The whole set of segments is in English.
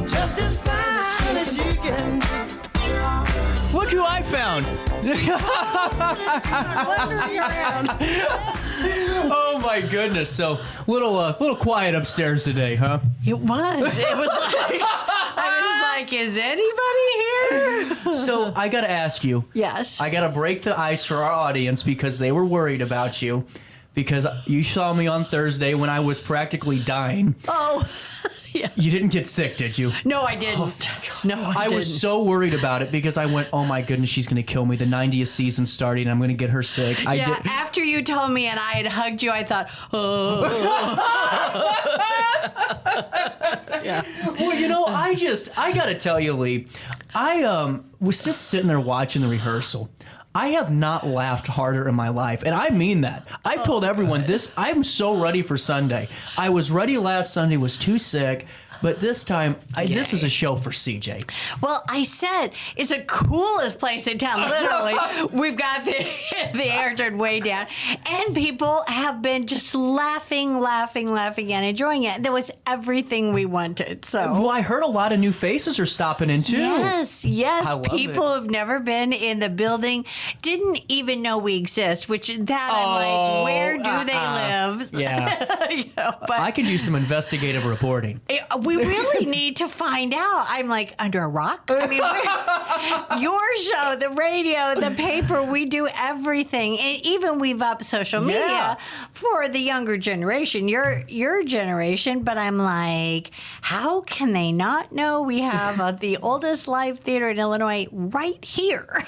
just as fine as you can. Look who I found. Oh my goodness. So little quiet upstairs today, huh? It was. It was like, I was like, is anybody here? So I got to ask you. Yes. I got to break the ice for our audience because they were worried about you. Because you saw me on Thursday when I was practically dying. Oh, yeah. You didn't get sick, did you? No, I didn't. Oh, thank God. No, I didn't. was so worried about it because I went, oh my goodness, she's going to kill me. The 90th season's starting. I'm going to get her sick. After you told me and I had hugged you, I thought, oh. Yeah. Well, I got to tell you, Lee, I was just sitting there watching the rehearsal. I have not laughed harder in my life, and I mean that. I've told everyone this. I'm so ready for Sunday. I was ready last Sunday, was too sick, but this time, this is a show for CJ. Well, I said it's the coolest place in town. Literally, we've got the air turned way down, and people have been just laughing, and enjoying it. There was everything we wanted. So, well, I heard a lot of new faces are stopping in too. Yes. I love People it. have never been in the building, didn't even know we exist. Which I'm like, where do they live? Yeah, but I can do some investigative reporting. We really need to find out. I'm like, under a rock? I mean, your show, the radio, the paper, we do everything. And even we've upped social media for the younger generation, your generation. But I'm like, how can they not know we have the oldest live theater in Illinois right here?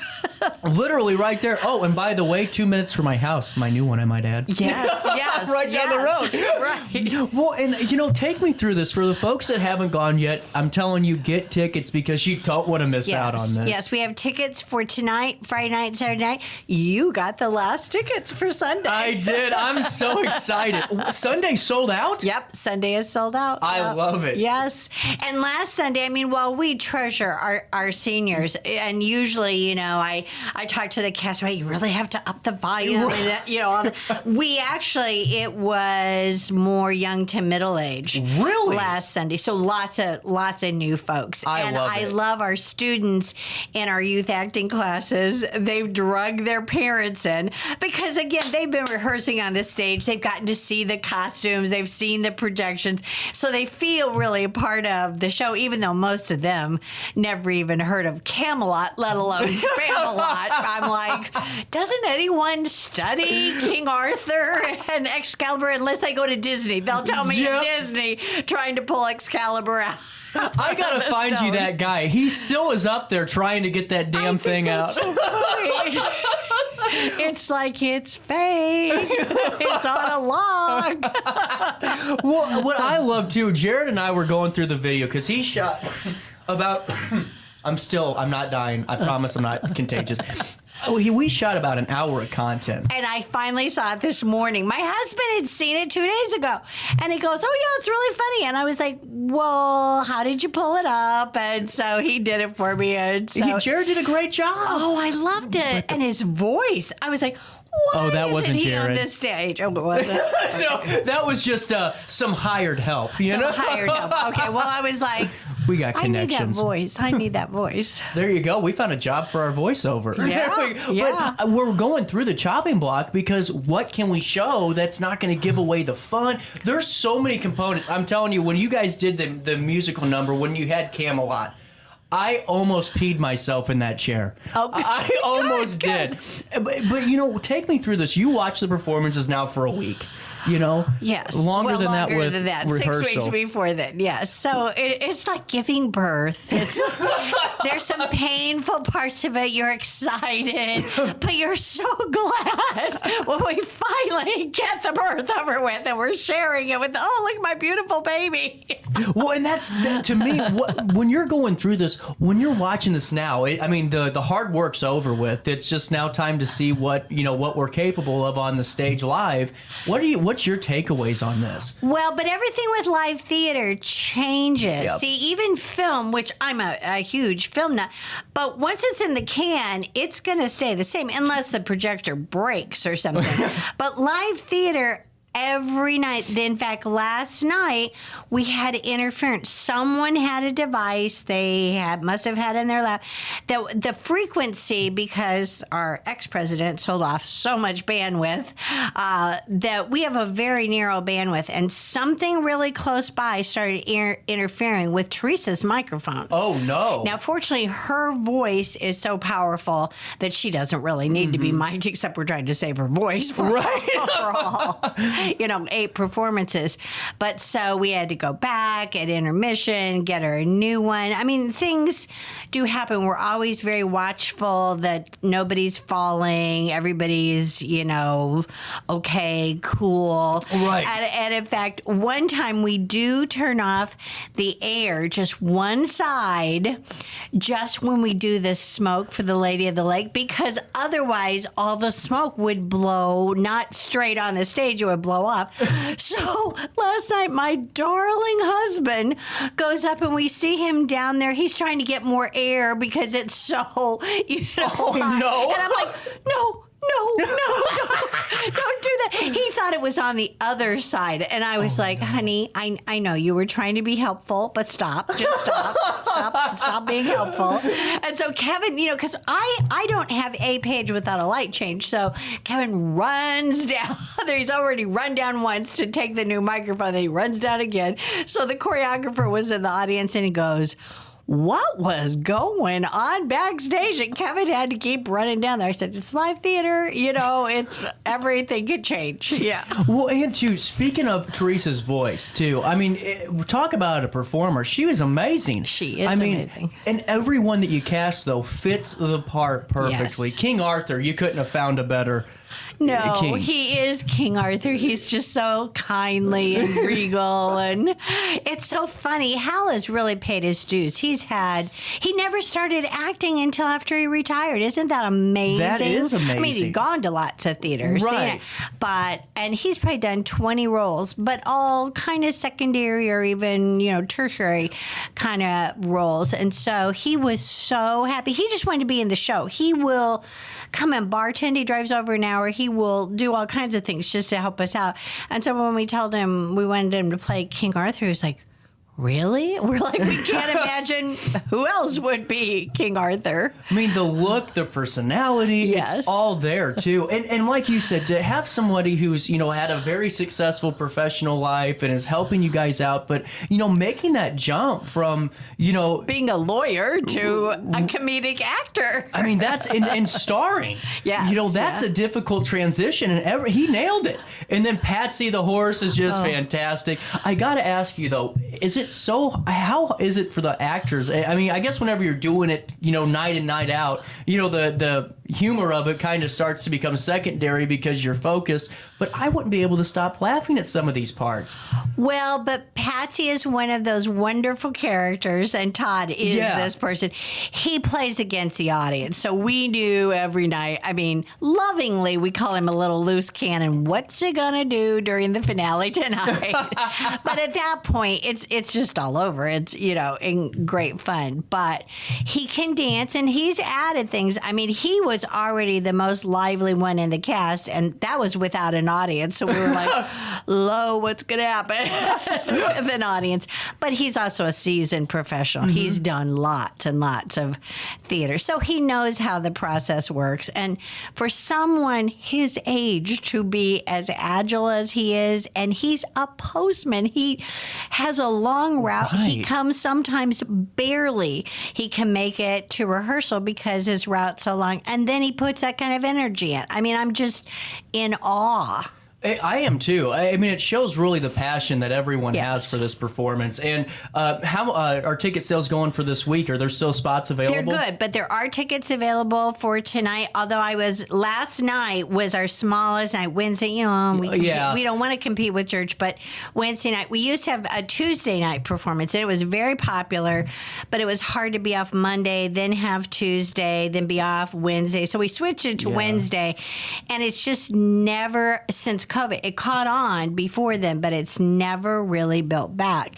Literally right there. Oh, and by the way, 2 minutes from my house, my new one, I might add. Yes. Right down the road. Right. Well, and take me through this. For the folks that haven't gone yet, I'm telling you, get tickets because you don't want to miss out on this. Yes, we have tickets for tonight, Friday night, Saturday night. You got the last tickets for Sunday. I did. I'm so excited. Sunday sold out? Yep, Sunday is sold out. I love it. Yes. And last Sunday, I mean, while we treasure our seniors, and usually, I talk to the cast, well, you really have to up the volume. And, we actually, it was more young to middle age. Really? Last Sunday. So lots of new folks. I love our students in our youth acting classes. They've drugged their parents in because, again, they've been rehearsing on the stage. They've gotten to see the costumes. They've seen the projections. So they feel really a part of the show, even though most of them never even heard of Camelot, let alone Spamalot. I'm like, doesn't anyone study King Arthur and Excalibur unless they go to Disney? They'll tell me in Disney trying to pull Excalibur out. I gotta find you that guy. He still is up there trying to get that damn thing out. So it's like it's fake. It's on a log. Well, what I love too, Jared and I were going through the video because he shot about. I'm not dying. I promise I'm not contagious. We shot about an hour of content. And I finally saw it this morning. My husband had seen it 2 days ago. And he goes, oh, yeah, it's really funny. And I was like, well, how did you pull it up? And so he did it for me. And so, Jared did a great job. Oh, I loved it. And his voice. I was like, why that wasn't isn't he Jared on this stage? Oh, was it? Okay. No, that was just some hired help. Hired help. Okay, well, I was like, we got connections. I need that voice. There you go. We found a job for our voiceover. Yeah. But we're going through the chopping block because what can we show that's not going to give away the fun? There's so many components. I'm telling you, when you guys did the musical number, when you had Camelot, I almost peed myself in that chair. Oh, I almost did. But take me through this. You watch the performances now for a week. Yes. Longer than that with rehearsal. 6 weeks before then, yes. So it's like giving birth. There's some painful parts of it. You're excited, but you're so glad when we finally get the birth over with and we're sharing it with, look at my beautiful baby. Well, and that's to me, when you're going through this, when you're watching this now, the hard work's over with. It's just now time to see what we're capable of on the stage live. What's your takeaways on this? Well, but everything with live theater changes. Yep. See, even film, which I'm a huge film nut, but once it's in the can, it's going to stay the same unless the projector breaks or something. But live theater, every night. In fact, last night we had interference. Someone had a device must have had in their lap. The frequency, because our ex-president sold off so much bandwidth, that we have a very narrow bandwidth, and something really close by started interfering with Teresa's microphone. Oh, no. Now, fortunately, her voice is so powerful that she doesn't really need to be mic'd, except we're trying to save her voice for all 8 performances. But so we had to go back at intermission, get her a new one. I mean, things do happen. We're always very watchful that nobody's falling, everybody's, okay, cool. Right. And in fact, one time we do turn off the air, just one side, just when we do the smoke for the Lady of the Lake, because otherwise all the smoke would blow, not straight on the stage, it would blow off. So last night, my darling husband goes up and we see him down there. He's trying to get more air because it's so, hot. No. And I'm like, no, don't do that. He thought it was on the other side. And I was honey, I know you were trying to be helpful, but stop. Just stop being helpful. And so Kevin, because I don't have a page without a light change. So Kevin runs down. He's already run down once to take the new microphone. Then he runs down again. So the choreographer was in the audience and he goes, what was going on backstage? And Kevin had to keep running down there. I said, it's live theater. It's everything could change. Yeah. Well, and too, speaking of Teresa's voice, too, I mean, talk about a performer. She was amazing. She is amazing. And everyone that you cast, though, fits the part perfectly. Yes. King Arthur, you couldn't have found a better No, king. He is King Arthur. He's just so kindly and regal. And it's so funny. Hal has really paid his dues. He never started acting until after he retired. Isn't that amazing? That is amazing. I mean, he'd gone to lots of theaters. Right. And he's probably done 20 roles, but all kind of secondary or even, tertiary kind of roles. And so he was so happy. He just wanted to be in the show. He will come and bartend. He drives over an hour. He will do all kinds of things just to help us out. And so when we told him we wanted him to play King Arthur, he was like, really? We're like, we can't imagine who else would be King Arthur. I mean, the look, the personality, Yes. It's all there, too. And like you said, to have somebody who's, had a very successful professional life and is helping you guys out, but, making that jump from, being a lawyer to a comedic actor. I mean, that's, and starring. Yes, That's yeah. a difficult transition, and he nailed it. And then Patsy the horse is just fantastic. I got to ask you, though, how is it for the actors? I mean, I guess whenever you're doing it, night in, night out, the humor of it kind of starts to become secondary because you're focused. But I wouldn't be able to stop laughing at some of these parts. Well, but Patsy is one of those wonderful characters, and Todd is this person. He plays against the audience. So we knew every night, I mean, lovingly, we call him a little loose cannon. What's he going to do during the finale tonight? But at that point, it's just all over. It's, in great fun. But he can dance, and he's added things. I mean, he was already the most lively one in the cast, and that was without an audience. So we were like, lo, what's going to happen with an audience? But he's also a seasoned professional. Mm-hmm. He's done lots and lots of theater. So he knows how the process works. And for someone his age to be as agile as he is, and he's a postman, he has a long route. Right. He comes sometimes barely. He can make it to rehearsal because his route's so long. And then he puts that kind of energy in. I mean, I'm just in awe. I am too. I mean, it shows really the passion that everyone has for this performance. And how are ticket sales going for this week? Are there still spots available? They're good, but there are tickets available for tonight. Although last night was our smallest night. Wednesday, we don't want to compete with church, but Wednesday night, we used to have a Tuesday night performance, and it was very popular, but it was hard to be off Monday, then have Tuesday, then be off Wednesday. So we switched it to Wednesday, and it's just never, since COVID, it caught on before then, but it's never really built back.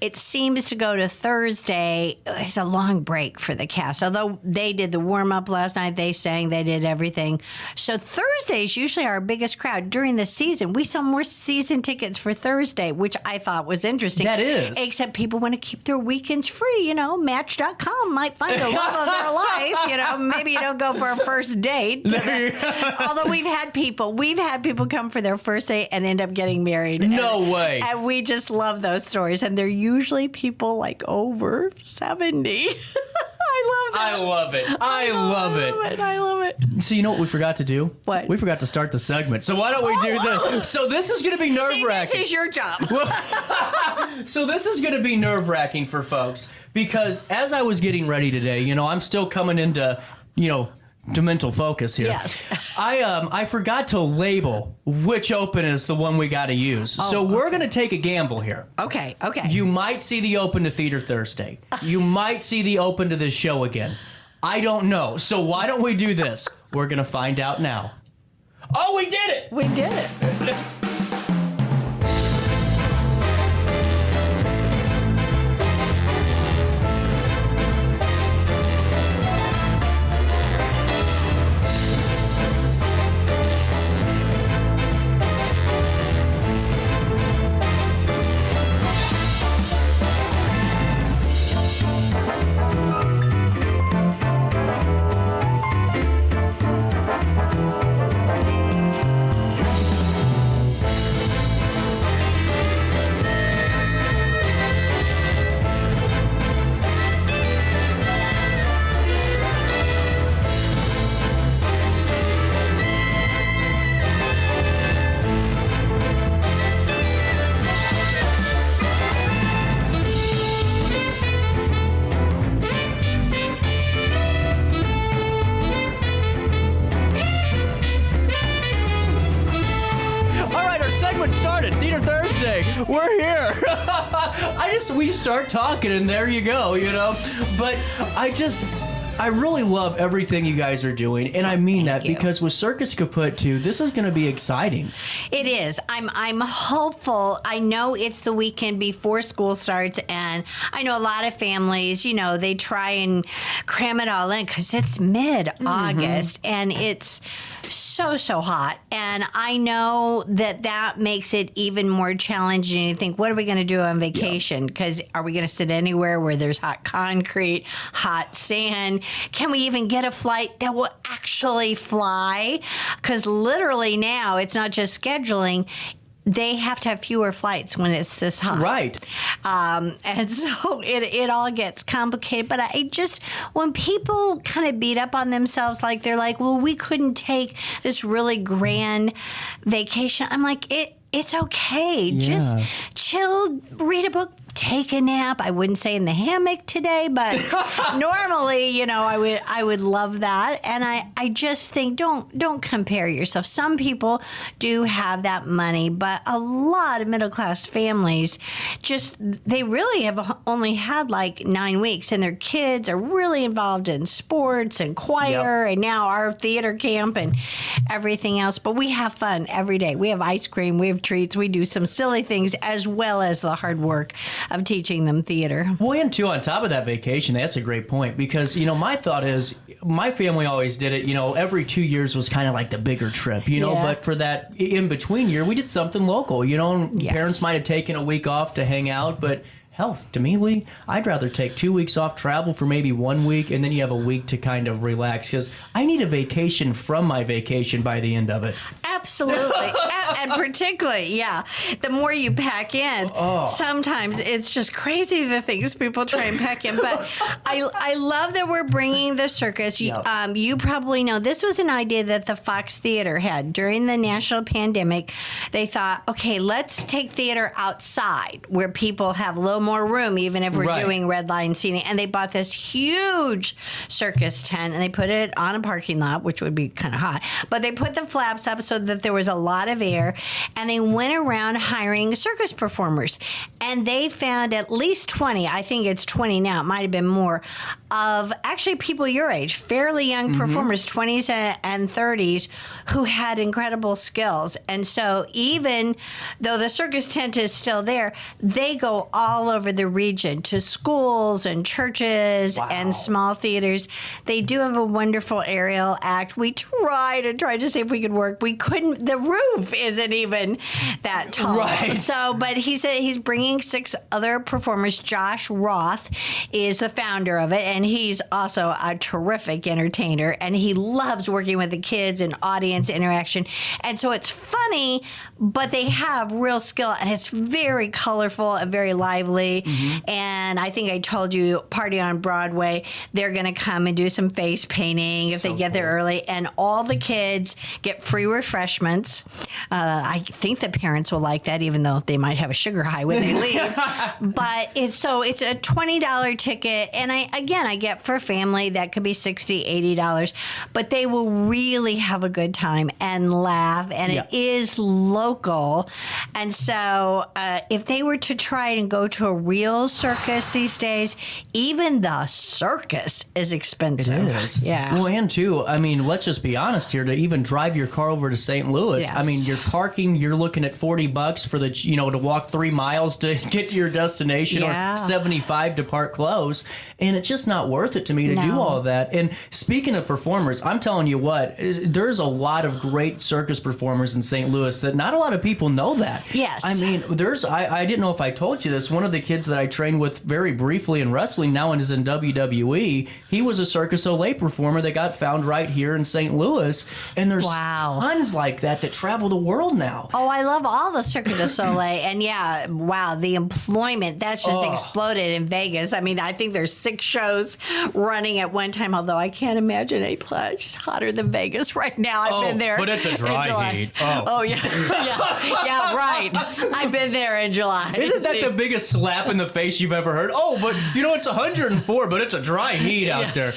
it seems to go to Thursday. It's a long break for the cast. Although they did the warm-up last night, they sang, they did everything. So Thursday is usually our biggest crowd during the season. We sell more season tickets for Thursday, which I thought was interesting. That is. Except people want to keep their weekends free. You know, Match.com might find the love of their life. You know, maybe you don't go for a first date. Although we've had people come for their first date and end up getting married. No way. And we just love those stories. And they're usually people like over 70. I love that. I love it. I love it. So you know what we forgot to do? What? We forgot to start the segment. So why don't we do this? So this is going to be nerve-wracking. See, this is your job. So this is going to be nerve-wracking for folks because as I was getting ready today, you know, I'm still coming into, you know, to mental focus here. Yes. I forgot to label which open is the one we got to use. So we're going to take a gamble here. Okay. You might see the open to Theater Thursday. You might see the open to this show again. I don't know. So why don't we do this? We're going to find out now. Oh, we did it! We did it. We're here. We start talking and there you go, you know. But I really love everything you guys are doing, and I mean that because with Circus Kaput too, this is going to be exciting. It is. I'm hopeful. I know it's the weekend before school starts, and I know a lot of families, you know, they try and cram it all in because it's mid-August and it's so hot, and I know that makes it even more challenging. You think, what are we going to do on vacation? Because are we going to sit anywhere where there's hot concrete, hot sand? Can we even get a flight that will actually fly? Because literally now it's not just scheduling. They have to have fewer flights when it's this hot. Right. And so it all gets complicated. But when people kind of beat up on themselves, like they're like, well, we couldn't take this really grand vacation. I'm like, it's okay. Yeah. Just chill, read a book, take a nap. I wouldn't say in the hammock today, but normally, you know, I would love that. And I just think don't compare yourself. Some people do have that money, but a lot of middle class families they really have only had like 9 weeks, and their kids are really involved in sports and choir and now our theater camp and everything else. But we have fun every day. We have ice cream, we have treats, we do some silly things as well as the hard work of teaching them theater. Well, and too, on top of that vacation, that's a great point because, you know, my thought is my family always did it, you know, every 2 years was kind of like the bigger trip, you know, but for that in-between year, we did something local, you know, parents might have taken a week off to hang out, but hell, to me, Lee, I'd rather take 2 weeks off, travel for maybe 1 week, and then you have a week to kind of relax because I need a vacation from my vacation by the end of it. Absolutely. And particularly, the more you pack in, sometimes it's just crazy the things people try and pack in. But I love that we're bringing the circus. You probably know this was an idea that the Fox Theater had during the national pandemic. They thought, okay, let's take theater outside where people have a little more room, even if we're doing red line seating. And they bought this huge circus tent and they put it on a parking lot, which would be kind of hot. But they put the flaps up so that there was a lot of air, and they went around hiring circus performers. And they found at least 20, I think it's 20 now, it might have been more, of actually people your age, fairly young performers, 20s and 30s, who had incredible skills. And so even though the circus tent is still there, they go all over the region to schools and churches and small theaters. They do have a wonderful aerial act. We tried to see if we could work. We couldn't. The roof isn't even that tall. Right. So, but he said he's bringing 6 other performers. Josh Roth is the founder of it, and he's also a terrific entertainer, and he loves working with the kids and audience interaction. And so it's funny, but they have real skill, and it's very colorful and very lively. And I think I told you, Party on Broadway, they're going to come and do some face painting if they get there early, and all the kids get free refreshments. I think the parents will like that, even though they might have a sugar high when they leave. But it's a $20 ticket, and I get for a family that could be $60, $80, but they will really have a good time and laugh, and it is local. And so if they were to try and go to a real circus these days, even the circus is expensive. It is. Yeah. Well, and too, I mean, let's just be honest here. To even drive your car over to St. Louis, Yes. I mean, you're parking. You're looking at $40 for to walk 3 miles to get to your destination, Yeah. or $75 to park close, and it's just not worth it to me to do No. all of that. And speaking of performers, I'm telling you what, there's a lot of great circus performers in St. Louis that not a lot of people know that. Yes. I mean, I didn't know if I told you this. One of the kids that I trained with very briefly in wrestling now and is in WWE, he was a Circus Olay performer that got found right here in St. Louis. And there's tons like that travel the world now. Oh, I love all the Cirque du Soleil. And the employment, that's just exploded in Vegas. I mean, I think there's 6 shows running at one time, although I can't imagine a place hotter than Vegas right now. I've been there. But it's a dry in July. heat. Oh, yeah. yeah, right. I've been there in July. Isn't that the biggest slap in the face you've ever heard? Oh, but it's 104, but it's a dry heat out there.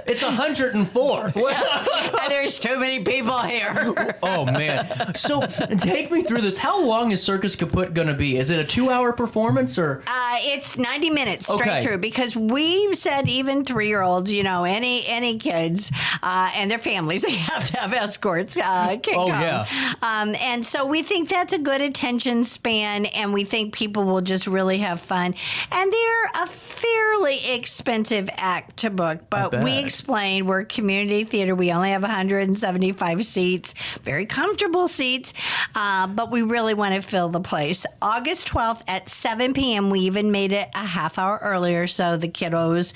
It's 104. And there's too many people here. Oh, man. So take me through this. How long is Circus Kaput going to be? Is it a 2-hour performance or? It's 90 minutes straight through, because we said even 3-year-olds, any kids and their families, they have to have escorts. Can come. Yeah. And so we think that's a good attention span, and we think people will just really have fun. And they're a fairly expensive act to book, but we explained we're community theater. We only have 175 seats, very comfortable seats, but we really want to fill the place. August 12th at 7 p.m. We even made it a half hour earlier so the kiddos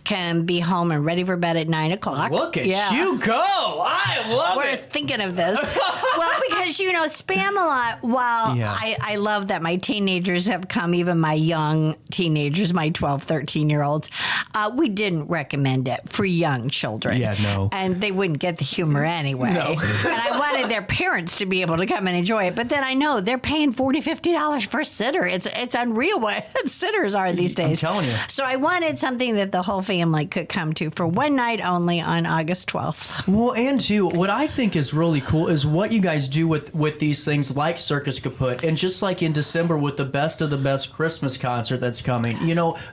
can be home and ready for bed at 9 o'clock. Look at you go. I love We're it. thinking of this. Well, because, Spamalot, while I love that my teenagers have come, even my young teenagers, my 12, 13-year-olds, we didn't recommend it for young children. Yeah, no. And they wouldn't get the humor anyway. No. And I wanted their parents to be able to come and enjoy it. But then I know they're paying $40, $50 for a sitter. It's unreal what sitters are these days. I'm telling you. So I wanted something that the whole family could come to for one night only on August 12th. Well, and too, what I think is really cool is what you guys do with these things like Circus Kaput, and just like in December with the Best of the Best Christmas concert that's coming.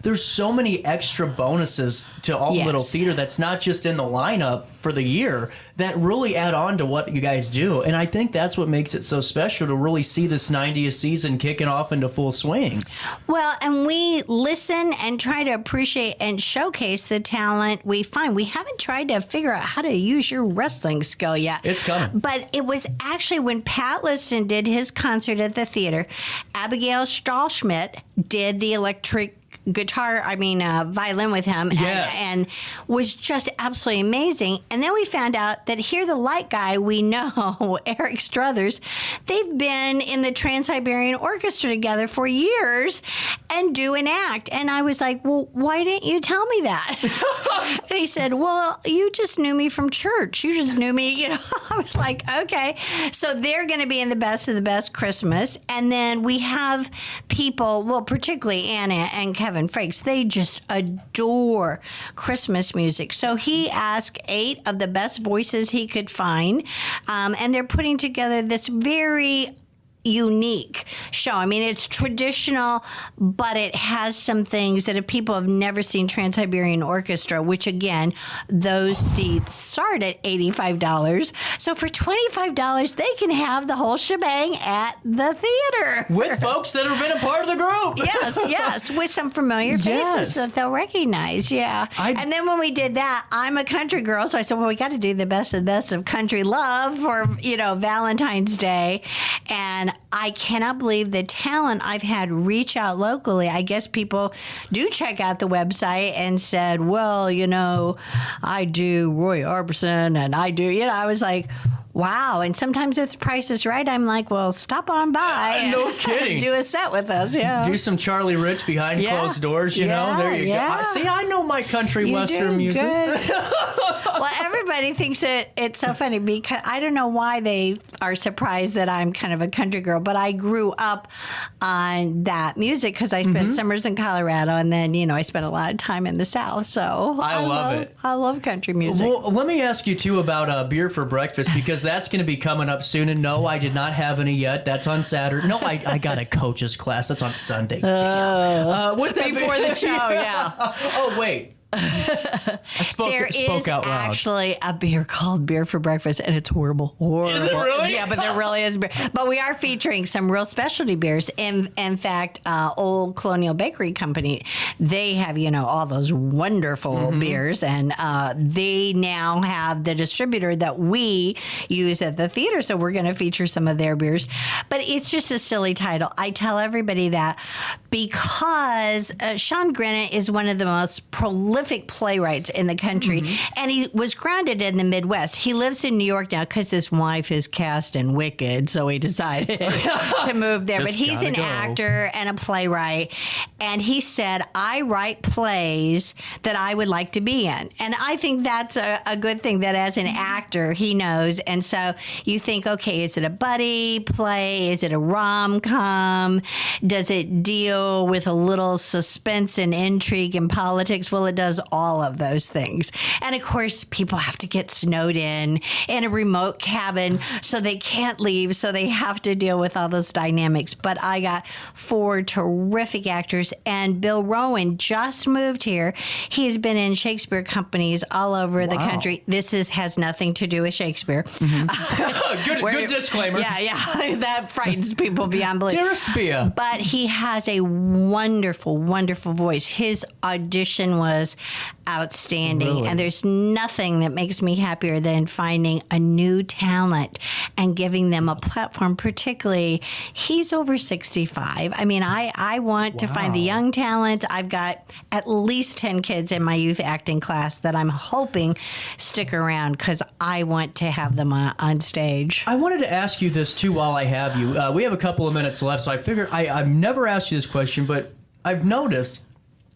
There's so many extra bonuses to All Little Theater that's not just in the lineup for the year that really add on to what you guys do. And I think that's what makes it so special to really see this 90th season kicking off into full swing. Well, and we listen and try to appreciate and showcase the talent we find. We haven't tried to figure out how to use your wrestling skill yet. It's coming. But it was actually when Pat Liston did his concert at the theater, Abigail Stahlschmidt did the electric violin with him, and was just absolutely amazing. And then we found out that Hear the Light guy we know, Eric Struthers, they've been in the Trans-Siberian Orchestra together for years and do an act. And I was like, well, why didn't you tell me that? And he said, well, you just knew me from church. You just knew me, I was like, okay. So they're going to be in the Best of the Best Christmas. And then we have people, well, particularly Anna and Kevin Frakes, they just adore Christmas music. So he asked 8 of the best voices he could find, and they're putting together this very unique show. I mean, it's traditional, but it has some things that if people have never seen Trans-Siberian Orchestra, which again, those seats start at $85. So for $25, they can have the whole shebang at the theater. With folks that have been a part of the group. Yes, with some familiar faces that they'll recognize. Yeah. And then when we did that, I'm a country girl, so I said, well, we got to do the best of country love for, Valentine's Day. And I cannot believe the talent I've had reach out locally. I guess people do check out the website and said, well, I do Roy Orbison and I do, I was like, wow. And sometimes if the price is right, I'm like, well, stop on by. No kidding. Do a set with us. Yeah. Do some Charlie Rich behind closed doors, know. There you go. I know my country western music. Well, everybody thinks it's so funny because I don't know why they are surprised that I'm kind of a country girl, but I grew up on that music because I spent summers in Colorado and then, I spent a lot of time in the South. So I love it. I love country music. Well, let me ask you, too, about beer for breakfast because that's going to be coming up soon. And no, I did not have any yet. That's on Saturday. No, I got a coach's class. That's on Sunday. Before the show, yeah. Oh, wait. I spoke out loud. Actually a beer called Beer for Breakfast, and it's horrible. Is it really? Yeah, but there really is beer. But we are featuring some real specialty beers. In fact, Old Colonial Bakery Company, they have, all those wonderful beers, and they now have the distributor that we use at the theater, so we're going to feature some of their beers. But it's just a silly title. I tell everybody that because Sean Grennan is one of the most prolific playwrights in the country, and he was grounded in the Midwest. He lives in New York now because his wife is cast in Wicked, so he decided to move there. But he's an actor and a playwright, and he said, I write plays that I would like to be in. And I think that's a good thing that as an actor, he knows. And so you think, okay, is it a buddy play? Is it a rom-com? Does it deal with a little suspense and intrigue and politics? Well, it does all of those things. And of course, people have to get snowed in a remote cabin, so they can't leave, so they have to deal with all those dynamics. But I got 4 terrific actors, and Bill Rowan just moved here. He has been in Shakespeare companies all over the country. This has nothing to do with Shakespeare. Good disclaimer. Yeah, that frightens people beyond belief. Dearest Bea. But he has a wonderful, wonderful voice. His audition was outstanding. Really? And there's nothing that makes me happier than finding a new talent and giving them a platform, particularly he's over 65. I mean, I want to find the young talent. I've got at least 10 kids in my youth acting class that I'm hoping stick around because I want to have them on stage. I wanted to ask you this, too, while I have you. We have a couple of minutes left, so I figured I've never asked you this question, but I've noticed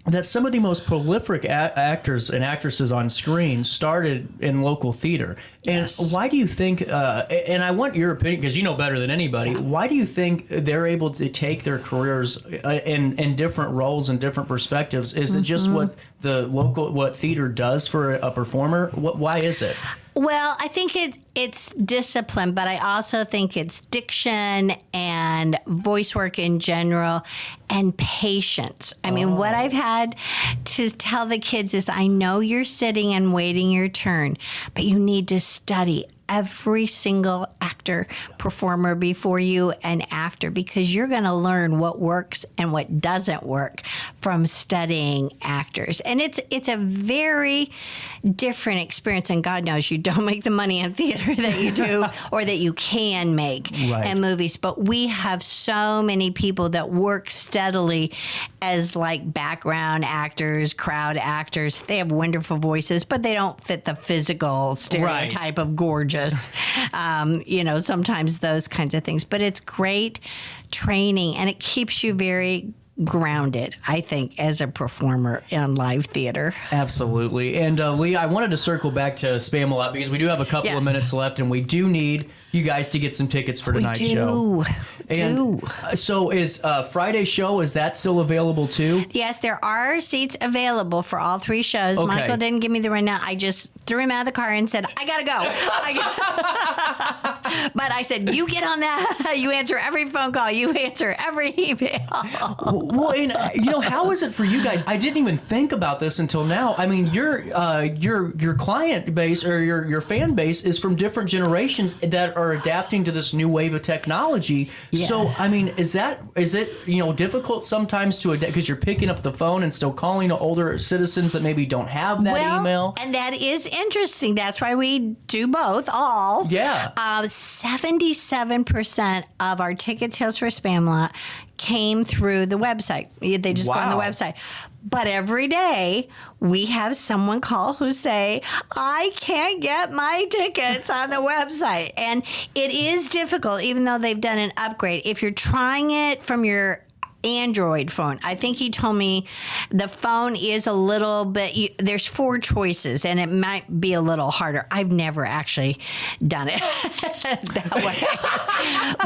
that some of the most prolific actors and actresses on screen started in local theater. And why do you think, and I want your opinion because you know better than anybody, why do you think they're able to take their careers in different roles and different perspectives? Is it just what what theater does for a performer? Why is it? Well, I think it's discipline, but I also think it's diction and voice work in general and patience. I mean, what I've had to tell the kids is I know you're sitting and waiting your turn, but you need to study every single actor, performer before you and after, because you're going to learn what works and what doesn't work from studying actors. And it's a very different experience, and God knows you don't make the money in theater that you do or that you can make in movies. But we have so many people that work steadily as like background actors, crowd actors. They have wonderful voices, but they don't fit the physical stereotype of gorgeous. Sometimes those kinds of things. But it's great training, and it keeps you very grounded, I think, as a performer in live theater. Absolutely. And Lee, I wanted to circle back to Spamalot because we do have a couple of minutes left, and we do need you guys to get some tickets for tonight's show. So is Friday's show, is that still available too? Yes, there are seats available for all 3 shows. Okay. Michael didn't give me the rundown. I just threw him out of the car and said, I gotta go. But I said, you get on that. You answer every phone call. You answer every email. Well, and how is it for you guys? I didn't even think about this until now. I mean, your client base or your fan base is from different generations that are adapting to this new wave of technology. Yeah. So, I mean, is it difficult sometimes to adapt because you're picking up the phone and still calling older citizens that maybe don't have that email? And that is interesting. That's why we do both, all. Yeah. 77% of our ticket sales for Spamalot came through the website. They just go on the website. But every day we have someone call who say, I can't get my tickets on the website. And it is difficult, even though they've done an upgrade. If you're trying it from your Android phone, I think he told me the phone is a little bit, there's 4 choices and it might be a little harder. I've never actually done it that way.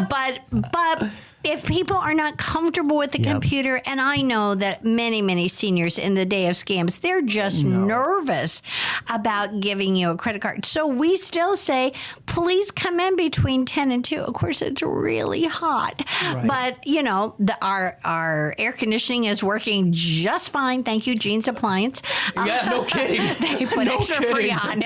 But if people are not comfortable with the computer, and I know that many, many seniors in the day of scams, they're just nervous about giving you a credit card. So we still say, please come in between 10 and 2. Of course, it's really hot. Right. But, our air conditioning is working just fine. Thank you, Gene's Appliance. Yeah, no kidding. They put extra free on.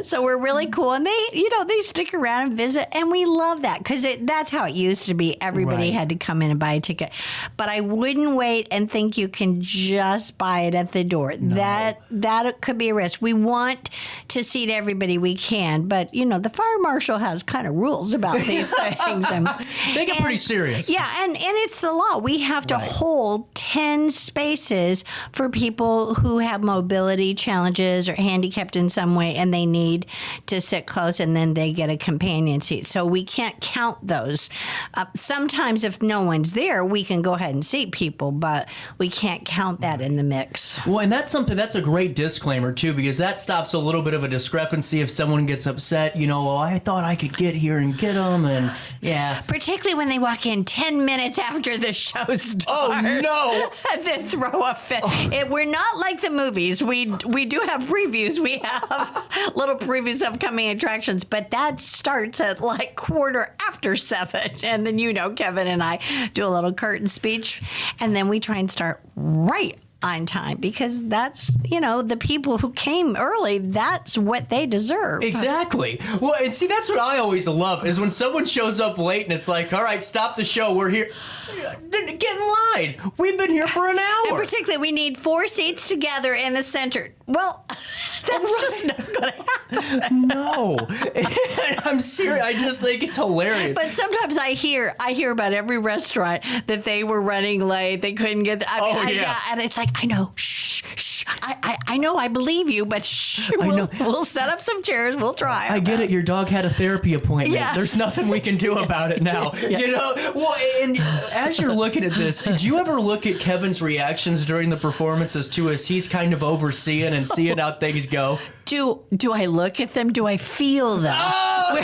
So we're really cool. And they stick around and visit, and we love that because that's how it used to be. Everybody had to come in and buy a ticket. But I wouldn't wait and think you can just buy it at the door. No. That could be a risk. We want to seat everybody we can, but the fire marshal has kind of rules about these things. They get pretty serious. Yeah, and it's the law. We have to hold 10 spaces for people who have mobility challenges or handicapped in some way, and they need to sit close, and then they get a companion seat. So we can't count those. Sometimes if no one's there, we can go ahead and seat people, but we can't count that in the mix. Well, and that's a great disclaimer too, because that stops a little bit of a discrepancy if someone gets upset, well, I thought I could get here and get them, and yeah. Particularly when they walk in 10 minutes after the show starts. Oh, no. And then throw a fit. We're not like the movies. We do have previews. We have little previews of coming attractions, but that starts at like 7:15. And then Kevin and I do a little curtain speech, and then we try and start right on time because that's, the people who came early, that's what they deserve. Exactly. Well, and see, that's what I always love is when someone shows up late and it's like, all right, stop the show. We're here. Get in line. We've been here for an hour. And particularly, we need 4 seats together in the center. Well, that's just not going to happen. No. I'm serious. I just think it's hilarious. But sometimes I hear about every restaurant that they were running late. They couldn't get. And it's like, I know. Shh. I know. I believe you, but shh. We'll set up some chairs. We'll try. I get it. Your dog had a therapy appointment. Yeah. There's nothing we can do about it now. Well, and as you're looking at this, do you ever look at Kevin's reactions during the performances too, as he's kind of overseeing and seeing how things go? Do I look at them? Do I feel them? Oh!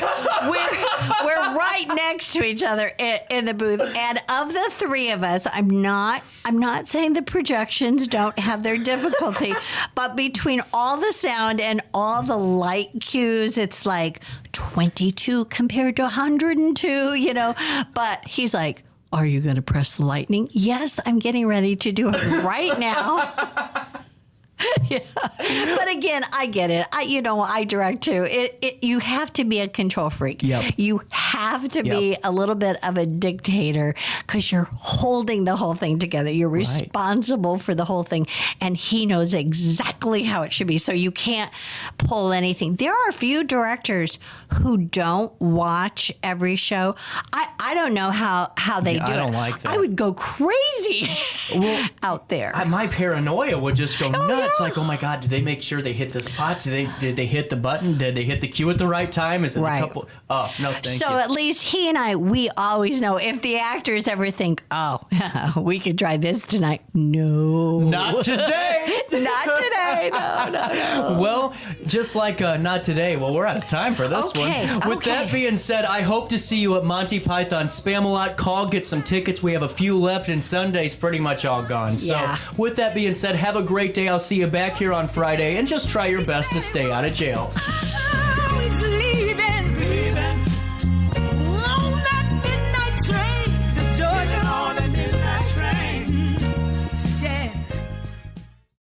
We're right next to each other in the booth, and of the 3 of us, I'm not saying the projections don't have their difficulty, but between all the sound and all the light cues, it's like 22 compared to 102, But he's like, "Are you going to press the lightning?" Yes, I'm getting ready to do it right now. Yeah. But again, I get it. I direct too. You have to be a control freak. Yep. You have to be a little bit of a dictator because you're holding the whole thing together. You're responsible for the whole thing, and he knows exactly how it should be. So you can't pull anything. There are a few directors who don't watch every show. I don't know how they do it. I don't like that. I would go crazy out there. My paranoia would just go nuts. It's like, oh my God, did they make sure they hit the spot? Did they hit the button? Did they hit the cue at the right time? Is it a couple? Oh, no, thank you. So at least he and I, we always know if the actors ever think, oh, we could try this tonight. No. Not today. Not today. No. Well, just like not today. Well, we're out of time for this one. With that being said, I hope to see you at Monty Python Spamalot. Call, get some tickets. We have a few left, and Sunday's pretty much all gone. So with that being said, have a great day. I'll see you back here on Friday, and just try your best to stay out of jail.